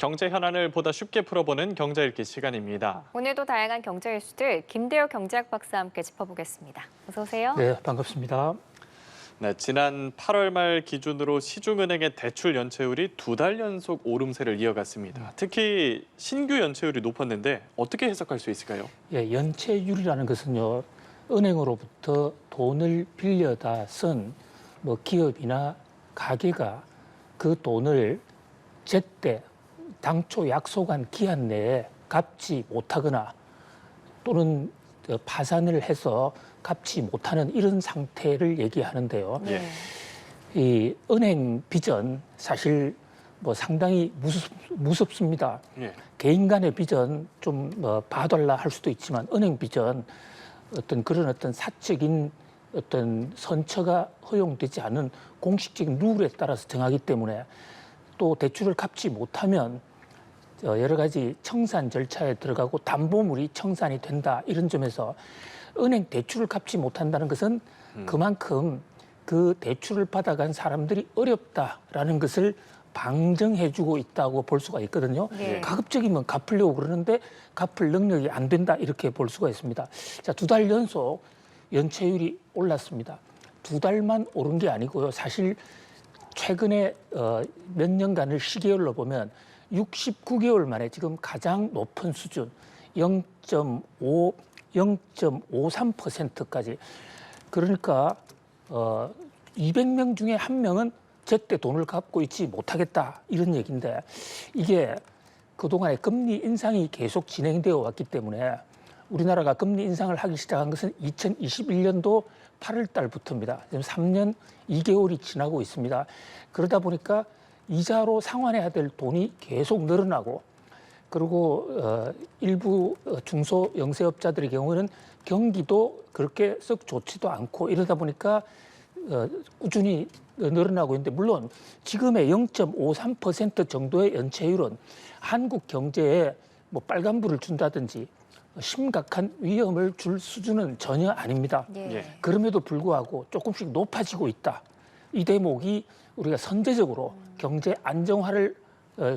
경제 현안을 보다 쉽게 풀어보는 경제 읽기 시간입니다. 오늘도 다양한 경제 이슈들 김대호 경제학 박사와 함께 짚어보겠습니다. 어서 오세요. 네, 반갑습니다. 네, 지난 8월 말 기준으로 시중은행의 대출 연체율이 2달 연속 오름세를 이어갔습니다. 특히 신규 연체율이 높았는데 어떻게 해석할 수 있을까요? 예, 연체율이라는 것은요, 은행으로부터 돈을 빌려다 쓴 기업이나 가게가 그 돈을 제때 당초 약속한 기한 내에 갚지 못하거나 또는 파산을 해서 갚지 못하는 이런 상태를 얘기하는데요. 네. 이 은행 빚은 사실 상당히 무섭습니다. 예. 개인 간의 빚은 좀 봐달라 할 수도 있지만 은행 빚은 어떤 사적인 어떤 선처가 허용되지 않은 공식적인 룰에 따라서 정하기 때문에 또 대출을 갚지 못하면 여러 가지 청산 절차에 들어가고 담보물이 청산이 된다 이런 점에서 은행 대출을 갚지 못한다는 것은 그만큼 그 대출을 받아간 사람들이 어렵다라는 것을 방증해주고 있다고 볼 수가 있거든요. 네. 가급적이면 갚으려고 그러는데 갚을 능력이 안 된다 이렇게 볼 수가 있습니다. 자, 2달 연속 연체율이 올랐습니다. 2달만 오른 게 아니고요. 사실 최근에 몇 년간을 시계열로 보면 69개월 만에 지금 가장 높은 수준 0.53%까지 그러니까 200명 중에 1명은 제때 돈을 갚고 있지 못하겠다 이런 얘기인데 이게 그동안에 금리 인상이 계속 진행되어 왔기 때문에 우리나라가 금리 인상을 하기 시작한 것은 2021년도 8월 달부터입니다. 지금 3년 2개월이 지나고 있습니다. 그러다 보니까 이자로 상환해야 될 돈이 계속 늘어나고 그리고 일부 중소 영세업자들의 경우는 경기도 그렇게 썩 좋지도 않고 이러다 보니까 꾸준히 늘어나고 있는데 물론 지금의 0.53% 정도의 연체율은 한국 경제에 빨간불을 준다든지 심각한 위험을 줄 수준은 전혀 아닙니다. 예. 그럼에도 불구하고 조금씩 높아지고 있다. 이 대목이 우리가 선제적으로 경제 안정화를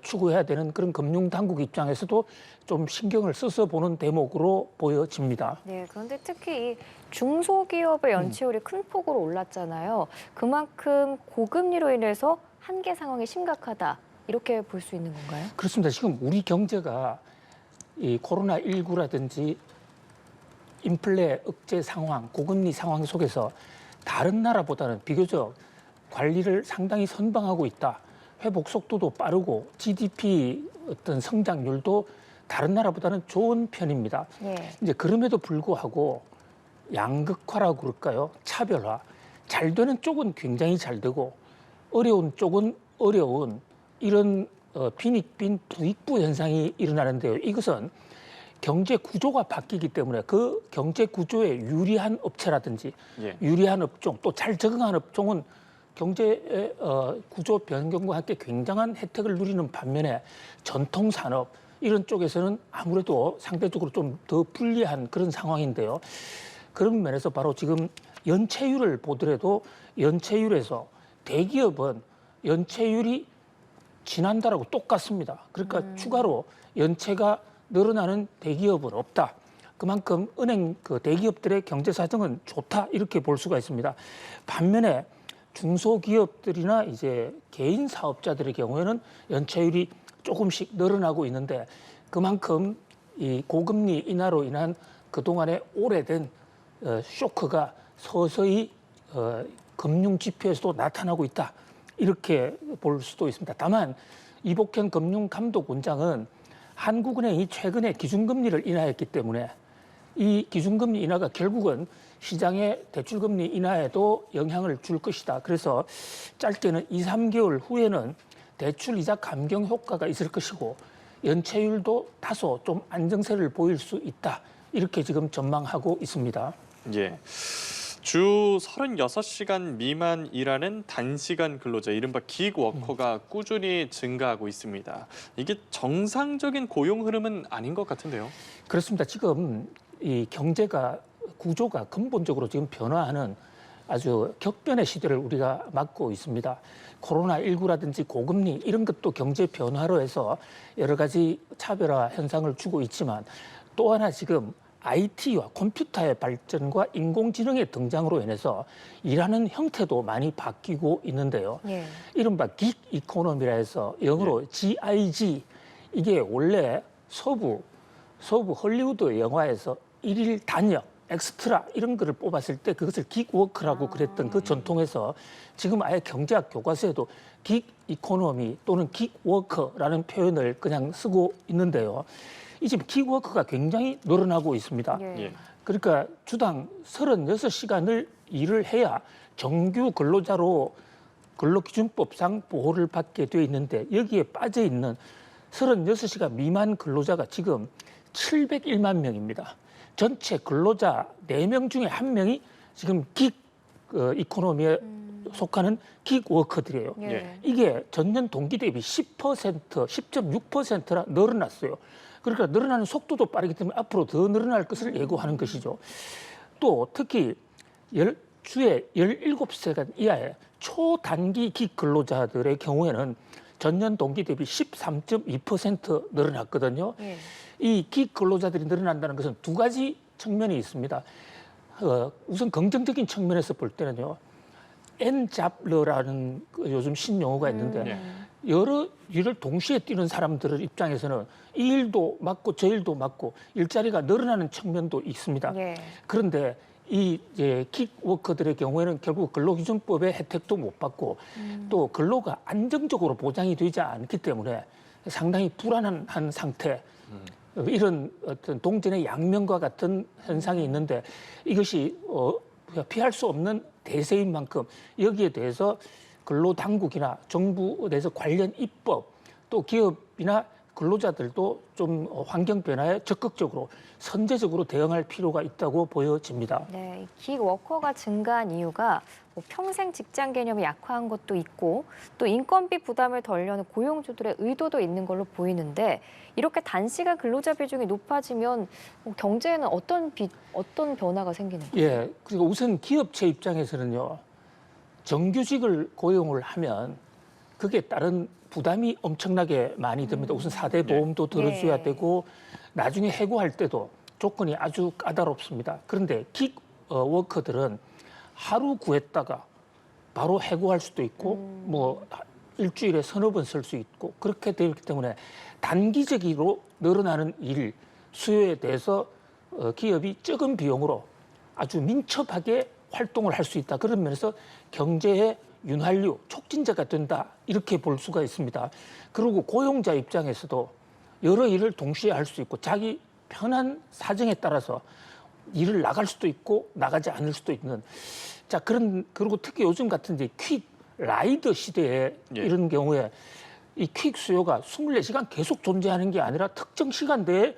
추구해야 되는 그런 금융당국 입장에서도 좀 신경을 써서 보는 대목으로 보여집니다. 네, 그런데 특히 이 중소기업의 연체율이 큰 폭으로 올랐잖아요. 그만큼 고금리로 인해서 한계 상황이 심각하다. 이렇게 볼 수 있는 건가요? 그렇습니다. 지금 우리 경제가 이 코로나19라든지 인플레 억제 상황, 고금리 상황 속에서 다른 나라보다는 비교적 관리를 상당히 선방하고 있다. 회복 속도도 빠르고 GDP 어떤 성장률도 다른 나라보다는 좋은 편입니다. 네. 이제 그럼에도 불구하고 양극화라고 그럴까요? 차별화. 잘 되는 쪽은 굉장히 잘 되고 어려운 쪽은 어려운 이런 빈익빈 부익부 현상이 일어나는데요. 이것은 경제 구조가 바뀌기 때문에 그 경제 구조에 유리한 업체라든지 유리한 업종 또 잘 적응한 업종은 경제 구조 변경과 함께 굉장한 혜택을 누리는 반면에 전통 산업 이런 쪽에서는 아무래도 상대적으로 좀 더 불리한 그런 상황인데요. 그런 면에서 바로 지금 연체율을 보더라도 연체율에서 대기업은 연체율이 지난달하고 똑같습니다. 그러니까 추가로 연체가 늘어나는 대기업은 없다. 그만큼 은행 대기업들의 경제 사정은 좋다 이렇게 볼 수가 있습니다. 반면에 중소기업들이나 이제 개인 사업자들의 경우에는 연체율이 조금씩 늘어나고 있는데 그만큼 이 고금리 인하로 인한 그동안의 오래된 쇼크가 서서히 금융 지표에서도 나타나고 있다. 이렇게 볼 수도 있습니다. 다만 이복현 금융감독원장은 한국은행이 최근에 기준금리를 인하했기 때문에 이 기준금리 인하가 결국은 시장의 대출금리 인하에도 영향을 줄 것이다. 그래서 짧게는 2, 3개월 후에는 대출이자 감경 효과가 있을 것이고 연체율도 다소 좀 안정세를 보일 수 있다. 이렇게 지금 전망하고 있습니다. 예. 주 36시간 미만 일하는 단시간 근로자, 이른바 기그워커가 꾸준히 증가하고 있습니다. 이게 정상적인 고용 흐름은 아닌 것 같은데요. 그렇습니다. 지금 이 경제가 구조가 근본적으로 지금 변화하는 아주 격변의 시대를 우리가 맞고 있습니다. 코로나19라든지 고금리 이런 것도 경제 변화로 해서 여러 가지 차별화 현상을 주고 있지만 또 하나 지금 IT와 컴퓨터의 발전과 인공지능의 등장으로 인해서 일하는 형태도 많이 바뀌고 있는데요. 예. 이른바 긱 이코노미라 해서 영어로 GIG, 이게 원래 서부 헐리우드 영화에서 일일 단역, 엑스트라 이런 거를 뽑았을 때 그것을 긱워크라고 그랬던 그 전통에서 지금 아예 경제학 교과서에도 긱 이코노미 또는 긱워커라는 표현을 그냥 쓰고 있는데요. 이 지금 긱워크가 굉장히 늘어나고 있습니다. 예. 그러니까 주당 36시간을 일을 해야 정규 근로자로 근로기준법상 보호를 받게 돼 있는데 여기에 빠져 있는 36시간 미만 근로자가 지금 701만 명입니다. 전체 근로자 4명 중에 1명이 지금 긱 이코노미에 속하는 긱워커들이에요. 예. 이게 전년 동기 대비 10.6%나 늘어났어요. 그러니까 늘어나는 속도도 빠르기 때문에 앞으로 더 늘어날 것을 예고하는 것이죠. 또 특히 주에 17시간 이하의 초단기 긱 근로자들의 경우에는 전년 동기 대비 13.2% 늘어났거든요. 예. 이 긱 근로자들이 늘어난다는 것은 두 가지 측면이 있습니다. 우선 긍정적인 측면에서 볼 때는요. 엔잡러라는 요즘 신용어가 있는데 여러 일을 동시에 뛰는 사람들 입장에서는 이 일도 맡고 저 일도 맡고 일자리가 늘어나는 측면도 있습니다. 예. 그런데 이 킥워커들의 경우에는 결국 근로기준법의 혜택도 못 받고 또 근로가 안정적으로 보장이 되지 않기 때문에 상당히 불안한 한 상태. 이런 어떤 동전의 양면과 같은 현상이 있는데 이것이 피할 수 없는 대세인 만큼 여기에 대해서 근로당국이나 정부 내에서 관련 입법 또 기업이나 근로자들도 좀 환경 변화에 적극적으로 선제적으로 대응할 필요가 있다고 보여집니다. 네, 긱워커가 증가한 이유가 뭐 평생 직장 개념이 약화한 것도 있고 또 인건비 부담을 덜려는 고용주들의 의도도 있는 걸로 보이는데 이렇게 단시간 근로자 비중이 높아지면 경제에는 어떤 변화가 생기는 거죠? 예, 그리고 우선 기업체 입장에서는요, 정규직을 고용을 하면 그게 따른 부담이 엄청나게 많이 듭니다. 우선 4대 보험도 들어줘야 예. 되고 나중에 해고할 때도 조건이 아주 까다롭습니다. 그런데 킥워커들은 하루 구했다가 바로 해고할 수도 있고 뭐 일주일에 서너 번 쓸 수 있고 그렇게 되기 때문에 단기적으로 늘어나는 일 수요에 대해서 기업이 적은 비용으로 아주 민첩하게 활동을 할 수 있다. 그런 면에서 경제의 윤활유, 촉진제가 된다. 이렇게 볼 수가 있습니다. 그리고 고용자 입장에서도 여러 일을 동시에 할 수 있고 자기 편한 사정에 따라서 일을 나갈 수도 있고 나가지 않을 수도 있는 자 그리고 특히 요즘 같은 이제 퀵 라이드 시대에 이런 경우에 이 퀵 수요가 24시간 계속 존재하는 게 아니라 특정 시간대에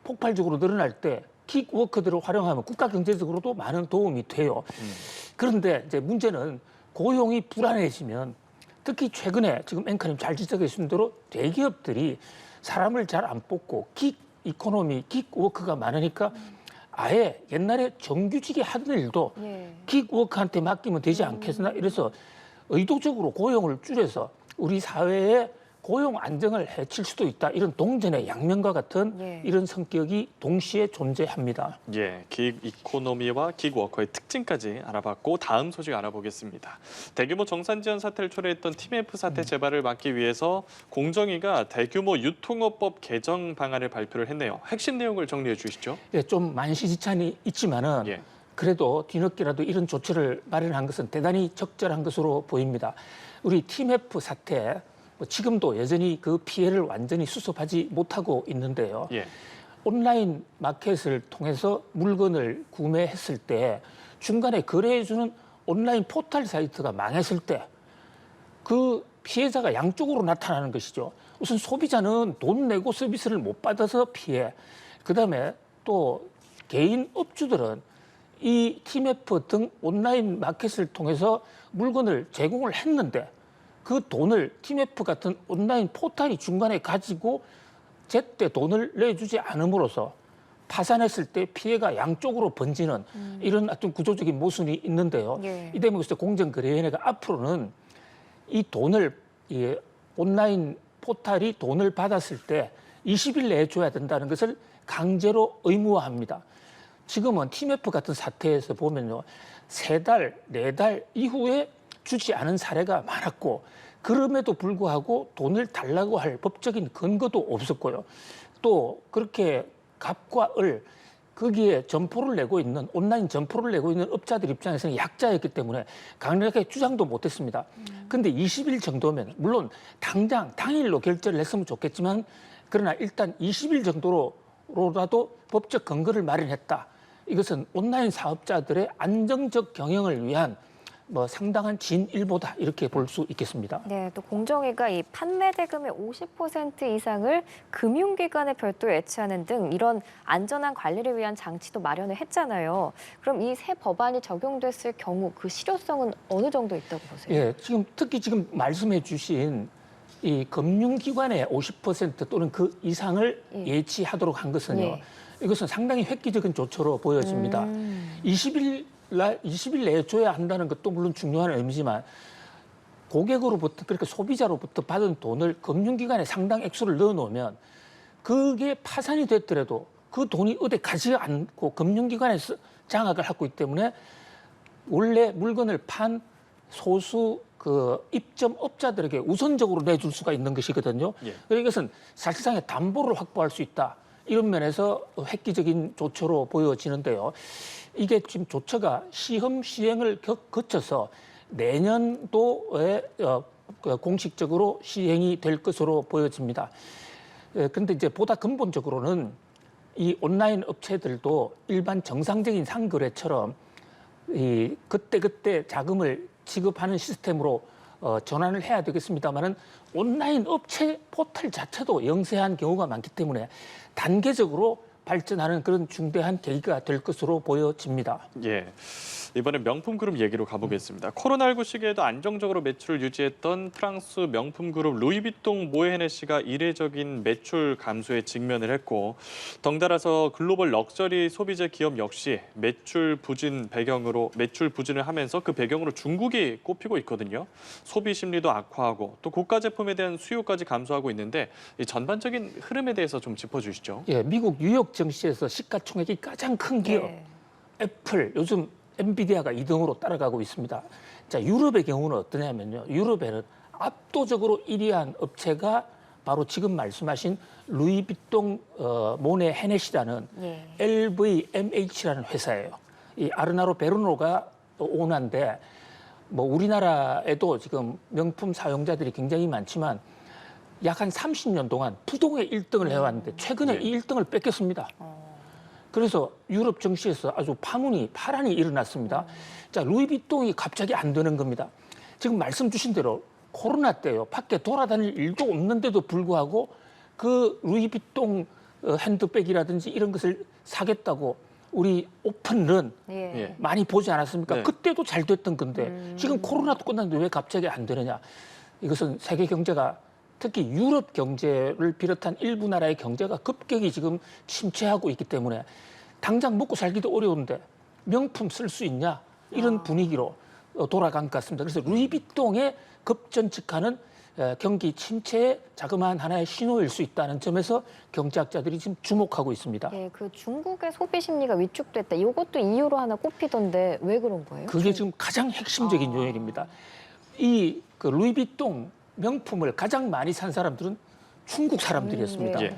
폭발적으로 늘어날 때 킥 워커들을 활용하면 국가 경제적으로도 많은 도움이 돼요. 그런데 이제 문제는 고용이 불안해지면 특히 최근에 지금 앵커님 잘 지적해 주신 대로 대기업들이 사람을 잘 안 뽑고 킥 이코노미, 킥 워커가 많으니까 아예 옛날에 정규직이 하던 일도 킥 워커한테 맡기면 되지 않겠나 이래서 의도적으로 고용을 줄여서 우리 사회에 고용 안정을 해칠 수도 있다. 이런 동전의 양면과 같은 이런 성격이 동시에 존재합니다. 예, 긱 이코노미와 긱 워커의 특징까지 알아봤고 다음 소식 알아보겠습니다. 대규모 정산지원 사태를 초래했던 TMF 사태 재발을 막기 위해서 공정위가 대규모 유통업법 개정 방안을 발표를 했네요. 핵심 내용을 정리해 주시죠. 예, 좀 만시지찬이 있지만은 그래도 뒤늦게라도 이런 조치를 마련한 것은 대단히 적절한 것으로 보입니다. 우리 TMF 사태 지금도 여전히 그 피해를 완전히 수습하지 못하고 있는데요. 온라인 마켓을 통해서 물건을 구매했을 때 중간에 거래해주는 온라인 포털 사이트가 망했을 때 그 피해자가 양쪽으로 나타나는 것이죠. 우선 소비자는 돈 내고 서비스를 못 받아서 피해. 그다음에 또 개인 업주들은 이 TMF 등 온라인 마켓을 통해서 물건을 제공을 했는데 그 돈을 TMF 같은 온라인 포털이 중간에 가지고 제때 돈을 내주지 않음으로써 파산했을 때 피해가 양쪽으로 번지는 이런 어떤 구조적인 모순이 있는데요. 예. 이 대목에서 공정거래위원회가 앞으로는 이 돈을 이 온라인 포탈이 돈을 받았을 때 20일 내에 줘야 된다는 것을 강제로 의무화합니다. 지금은 TMF 같은 사태에서 보면요, 3달, 4달 이후에 주지 않은 사례가 많았고 그럼에도 불구하고 돈을 달라고 할 법적인 근거도 없었고요. 또 그렇게 갑과 을 거기에 점포를 내고 있는 온라인 점포를 내고 있는 업자들 입장에서는 약자였기 때문에 강력하게 주장도 못했습니다. 근데 20일 정도면 물론 당장 당일로 결제를 했으면 좋겠지만 그러나 일단 20일 정도로라도 법적 근거를 마련했다. 이것은 온라인 사업자들의 안정적 경영을 위한 뭐 상당한 진일보다 이렇게 볼 수 있겠습니다. 네, 또 공정위가 이 판매 대금의 50% 이상을 금융기관에 별도로 예치하는 등 이런 안전한 관리를 위한 장치도 마련을 했잖아요. 그럼 이 새 법안이 적용됐을 경우 그 실효성은 어느 정도 있다고 보세요? 예, 지금 특히 지금 말씀해 주신 이 금융기관의 50% 또는 그 이상을 예치하도록 한 것은요. 예. 이것은 상당히 획기적인 조처로 보여집니다. 20일 내에 줘야 한다는 것도 물론 중요한 의미지만 고객으로부터 그러니까 소비자로부터 받은 돈을 금융기관에 상당 액수를 넣어놓으면 그게 파산이 됐더라도 그 돈이 어디 가지 않고 금융기관에서 장악을 하고 있기 때문에 원래 물건을 판 소수 그 입점업자들에게 우선적으로 내줄 수가 있는 것이거든요. 예. 그래서 이것은 사실상의 담보를 확보할 수 있다. 이런 면에서 획기적인 조처로 보여지는데요. 이게 지금 조처가 시험 시행을 거쳐서 내년도에 공식적으로 시행이 될 것으로 보여집니다. 그런데 이제 보다 근본적으로는 이 온라인 업체들도 일반 정상적인 상거래처럼 이 그때 자금을 지급하는 시스템으로 전환을 해야 되겠습니다만은 온라인 업체 포털 자체도 영세한 경우가 많기 때문에 단계적으로 발전하는 그런 중대한 계기가 될 것으로 보여집니다. 예. 이번에 명품 그룹 얘기로 가보겠습니다. 코로나19 시기에도 안정적으로 매출을 유지했던 프랑스 명품 그룹 루이비통 모에헤네시가 이례적인 매출 감소에 직면을 했고 덩달아서 글로벌 럭셔리 소비재 기업 역시 매출 부진을 하면서 그 배경으로 중국이 꼽히고 있거든요. 소비 심리도 악화하고 또 고가 제품에 대한 수요까지 감소하고 있는데 이 전반적인 흐름에 대해서 좀 짚어주시죠. 예, 미국 뉴욕 증시에서 시가총액이 가장 큰 기업 네. 애플 요즘 엔비디아가 2등으로 따라가고 있습니다. 자, 유럽의 경우는 어떠냐면요. 유럽에는 압도적으로 1위한 업체가 바로 지금 말씀하신 루이비통 모네 헤네시라는 예. LVMH라는 회사예요. 이 아르나로 베르노가 오너인데 뭐 우리나라에도 지금 명품 사용자들이 굉장히 많지만 약 한 30년 동안 부동의 1등을 해왔는데 최근에 이 1등을 뺏겼습니다. 그래서 유럽 증시에서 아주 파란이 일어났습니다. 자, 루이비통이 갑자기 안 되는 겁니다. 지금 말씀 주신 대로 코로나 때요. 밖에 돌아다닐 일도 없는데도 불구하고 그 루이비통 핸드백이라든지 이런 것을 사겠다고 우리 오픈런 예. 많이 보지 않았습니까? 네. 그때도 잘 됐던 건데 지금 코로나도 끝났는데 왜 갑자기 안 되느냐. 이것은 세계 경제가 특히 유럽 경제를 비롯한 일부 나라의 경제가 급격히 지금 침체하고 있기 때문에 당장 먹고 살기도 어려운데 명품 쓸 수 있냐 이런 분위기로 돌아간 것 같습니다. 그래서 루이비통의 급전직하는 경기 침체의 자그마한 하나의 신호일 수 있다는 점에서 경제학자들이 지금 주목하고 있습니다. 예, 그 중국의 소비 심리가 위축됐다. 이것도 이유로 하나 꼽히던데 왜 그런 거예요? 그게 지금 가장 핵심적인 요인입니다. 이 그 루이비통 명품을 가장 많이 산 사람들은 중국 사람들이었습니다. 네. 예.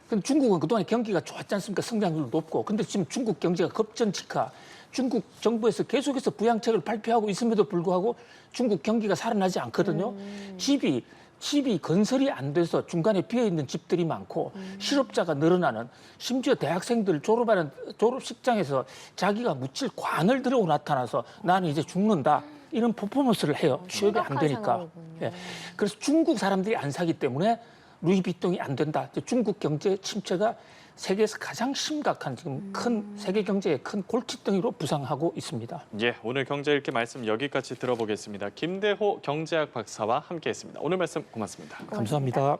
근데 중국은 그동안 경기가 좋았지 않습니까? 성장률도 높고. 근데 지금 중국 경제가 급전직하. 중국 정부에서 계속해서 부양책을 발표하고 있음에도 불구하고 중국 경기가 살아나지 않거든요. 집이 건설이 안 돼서 중간에 비어있는 집들이 많고 실업자가 늘어나는 심지어 대학생들 졸업식장에서 자기가 묻힐 관을 들고 나타나서 나는 이제 죽는다. 이런 퍼포먼스를 해요. 취업이 안 되니까. 상황이군요. 예. 그래서 중국 사람들이 안 사기 때문에 루이비통이 안 된다. 중국 경제 침체가 세계에서 가장 심각한 지금 큰 세계 경제의 큰 골칫덩이로 부상하고 있습니다. 예, 오늘 경제 읽기 말씀 여기까지 들어보겠습니다. 김대호 경제학 박사와 함께했습니다. 오늘 말씀 고맙습니다. 감사합니다.